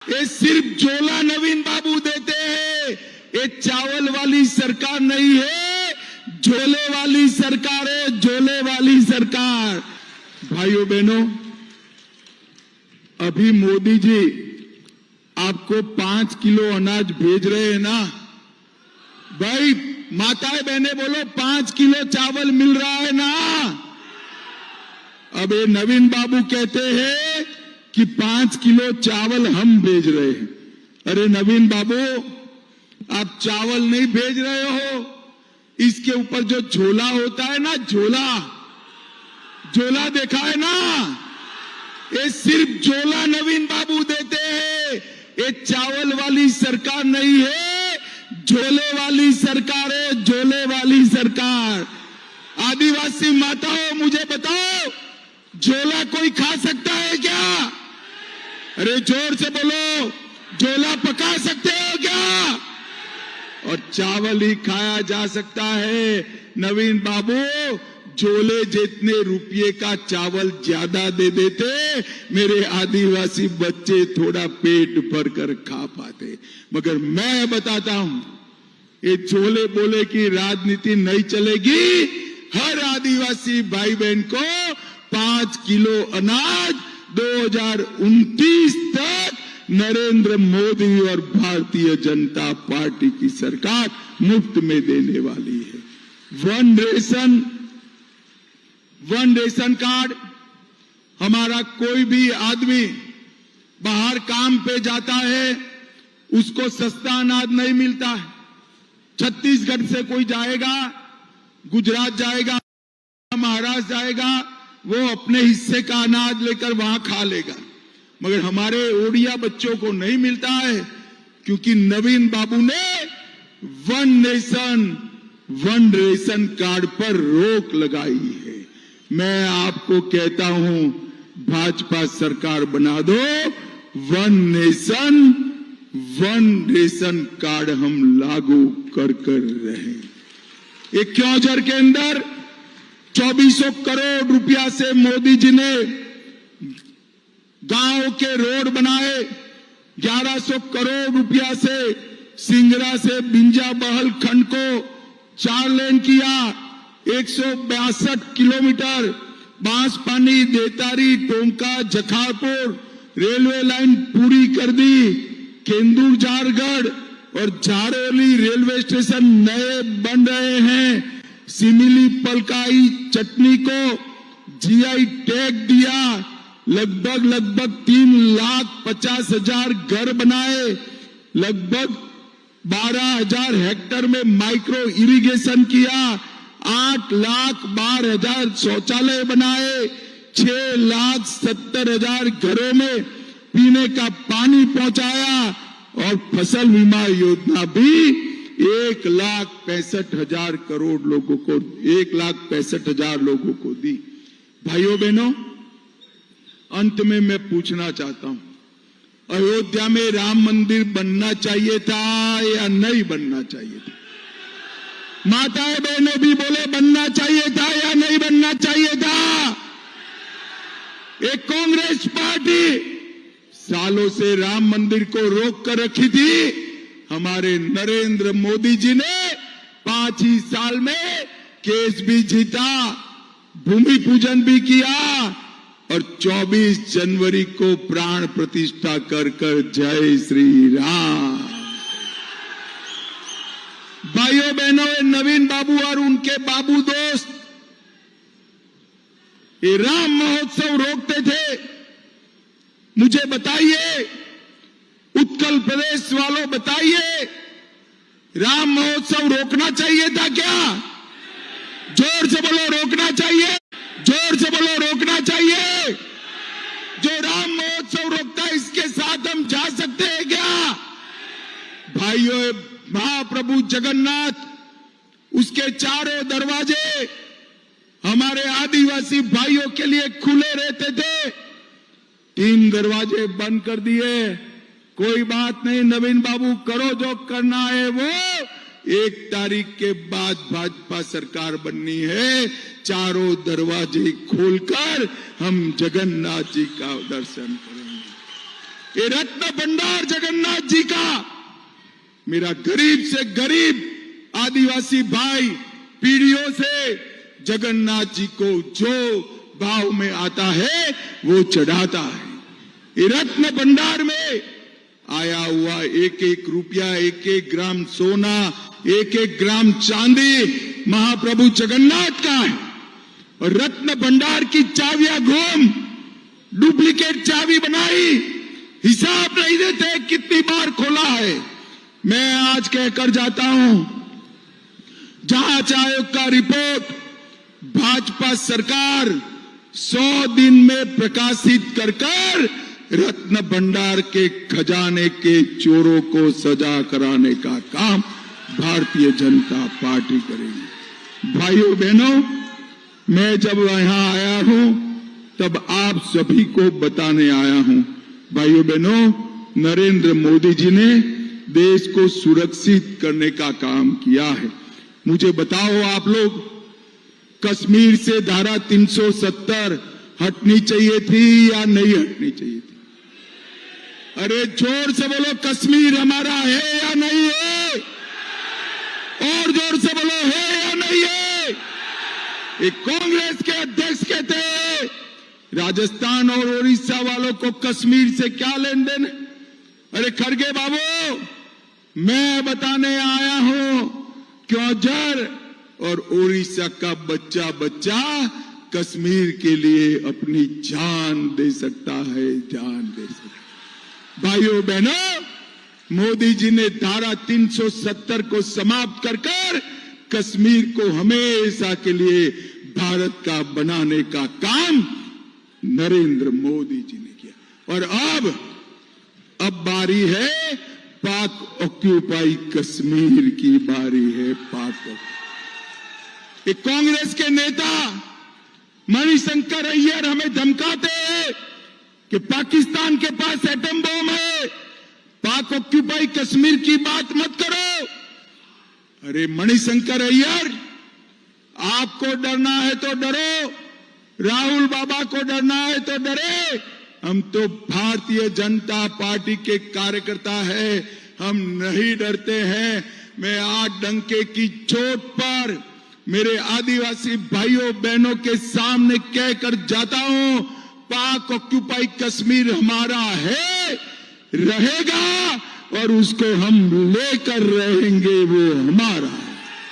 ये सिर्फ झोला नवीन बाबू देते हैं। ये चावल वाली सरकार नहीं है, झोले वाली सरकार है, झोले वाली सरकार। भाइयों बहनों, अभी मोदी जी आपको 5 किलो अनाज भेज रहे हैं ना। भाई माताएं बहनें बोलो, 5 किलो चावल मिल रहा है ना। अब ये नवीन बाबू कहते हैं कि 5 किलो चावल हम भेज रहे हैं। अरे नवीन बाबू, आप चावल नहीं भेज रहे हो, इसके ऊपर जो झोला होता है ना, झोला देखा है ना, ये सिर्फ झोला नवीन बाबू देते हैं। ये चावल वाली सरकार नहीं है, झोले वाली सरकार है, झोले वाली सरकार। आदिवासी माताओं, मुझे बताओ, झोला कोई खा सकता है क्या? अरे जोर से बोलो, झोला पका सकते हो क्या? और चावल ही खाया जा सकता है। नवीन बाबू, झोले जितने रुपये का चावल ज्यादा दे देते, मेरे आदिवासी बच्चे थोड़ा पेट भर कर खा पाते। मगर मैं बताता हूं, ये झोले बोले की राजनीति नहीं चलेगी। हर आदिवासी भाई बहन को 5 किलो अनाज 2029 तक नरेंद्र मोदी और भारतीय जनता पार्टी की सरकार मुफ्त में देने वाली है। One ration card. हमारा कोई भी आदमी बाहर काम पे जाता है, उसको सस्ता अनाज नहीं मिलता है। छत्तीसगढ़ से कोई जाएगा, गुजरात जाएगा, महाराष्ट्र जाएगा, वो अपने हिस्से का अनाज लेकर वहां खा लेगा। मगर हमारे ओडिया बच्चों को नहीं मिलता है, क्योंकि नवीन बाबू ने one nation one ration card पर रोक लगाई है। मैं आपको कहता हूं, भाजपा सरकार बना दो, one nation one ration card हम लागू कर रहे। ये क्योंझर के अंदर 2400 करोड़ रुपया से मोदी जी ने गांव के रोड बनाए। 1100 करोड़ रुपया से सिंगरा से बिंजा बहल खंड को 4 लेन किया। 162 kilometre Banspani, देतारी, tonka, जखारपुर railway line पूरी कर दी। केंदुर जारगढ़ और झारोली रेलवे स्टेशन नए बन रहे हैं। सिमिली पलकाई चटनी को जीआई टैग दिया। लगभग 3,50,000 घर बनाए। लगभग 12,000 हेक्टेयर में माइक्रो इरिगेशन किया। 8,12,000 शौचालय बनाए। 6,70,000 घरों में पीने का पानी पहुंचाया। और फसल बीमा योजना भी 1,65,000 करोड़ लोगों को, 1,65,000 लोगों को दी। भाइयों बहनों, अंत में मैं पूछना चाहता हूं, अयोध्या में राम मंदिर बनना चाहिए था या नहीं बनना चाहिए था? माताएं बहनें भी बोले, बनना चाहिए था या नहीं बनना चाहिए था? एक कांग्रेस पार्टी सालों से राम मंदिर को रोक कर रखी थी। हमारे नरेंद्र मोदी जी ने 5 ही साल में केस भी जीता, भूमि पूजन भी किया और 24 जनवरी को प्राण प्रतिष्ठा कर जय श्री राम। भाइयों बहनों, नवीन बाबू और उनके बाबू दोस्त ये राम महोत्सव रोकते थे। मुझे बताइए, उत्कल प्रदेश वालों बताइए, राम महोत्सव रोकना चाहिए था क्या? जोर से बोलो, रोकना चाहिए। जोर से बोलो, रोकना चाहिए। जो राम महोत्सव रोकता है, इसके साथ हम जा सकते हैं क्या? भाइयों, महाप्रभु जगन्नाथ, उसके चारों दरवाजे हमारे आदिवासी भाइयों के लिए खुले रहते थे। 3 दरवाजे बंद कर दिए। कोई बात नहीं नवीन बाबू, करो जो करना है वो। 1 तारीख के बाद भाजपा सरकार बननी है। चारों दरवाजे खोलकर हम जगन्नाथ जी का दर्शन करेंगे। ये रत्न भंडार जगन्नाथ जी का मेरा गरीब से गरीब आदिवासी भाई पीढ़ियों से जगन्नाथ जी को जो भाव में आता है वो चढ़ाता है। ये रत्न भंडार में आया हुआ एक एक रुपया, एक एक ग्राम सोना, एक एक ग्राम चांदी महाप्रभु जगन्नाथ का है। और रत्न भंडार की चाबियां घूम डुप्लीकेट चाबी बनाई, हिसाब नहीं देते कितनी बार खोला है। मैं आज कहकर जाता हूं, जांच आयोग का रिपोर्ट भाजपा सरकार 100 दिन में प्रकाशित कर रत्न भंडार के खजाने के चोरों को सजा कराने का काम भारतीय जनता पार्टी करेगी। भाइयों बहनों, मैं जब यहां आया हूं तब आप सभी को बताने आया हूं, भाइयों बहनों, नरेंद्र मोदी जी ने देश को सुरक्षित करने का काम किया है। मुझे बताओ आप लोग, कश्मीर से धारा 370 हटनी चाहिए थी या नहीं हटनी चाहिए थी? अरे जोर से बोलो, कश्मीर हमारा है या नहीं है? और जोर से बोलो, है या नहीं है? एक कांग्रेस के अध्यक्ष कहते हैं राजस्थान और उड़ीसा वालों को कश्मीर से क्या लेन देन? अरे खड़गे बाबू, मैं बताने आया हूं क्यों जर और उड़ीसा का बच्चा बच्चा कश्मीर के लिए अपनी जान दे सकता है, जान दे सकता है। भाइयों बहनों, मोदी जी ने धारा 370 को समाप्त कर कश्मीर को हमेशा के लिए भारत का बनाने का काम नरेंद्र मोदी जी ने किया। और अब बारी है पाक ऑक्यूपाई कश्मीर की बारी है। पाक एक कांग्रेस के नेता मणिशंकर अय्यर हमें धमकाते हैं कि पाकिस्तान के पास एटम बम है, पाक ऑक्यूपाई कश्मीर की बात मत करो। अरे मणिशंकर अय्यर, आपको डरना है तो डरो, राहुल बाबा को डरना है तो डरे, हम तो भारतीय जनता पार्टी के कार्यकर्ता हैं, हम नहीं डरते हैं। मैं 8 डंके की चोट पर मेरे आदिवासी भाइयों बहनों के सामने कहकर जाता हूं, पाक ऑक्यूपाई कश्मीर हमारा है, रहेगा और उसको हम लेकर रहेंगे, वो हमारा है।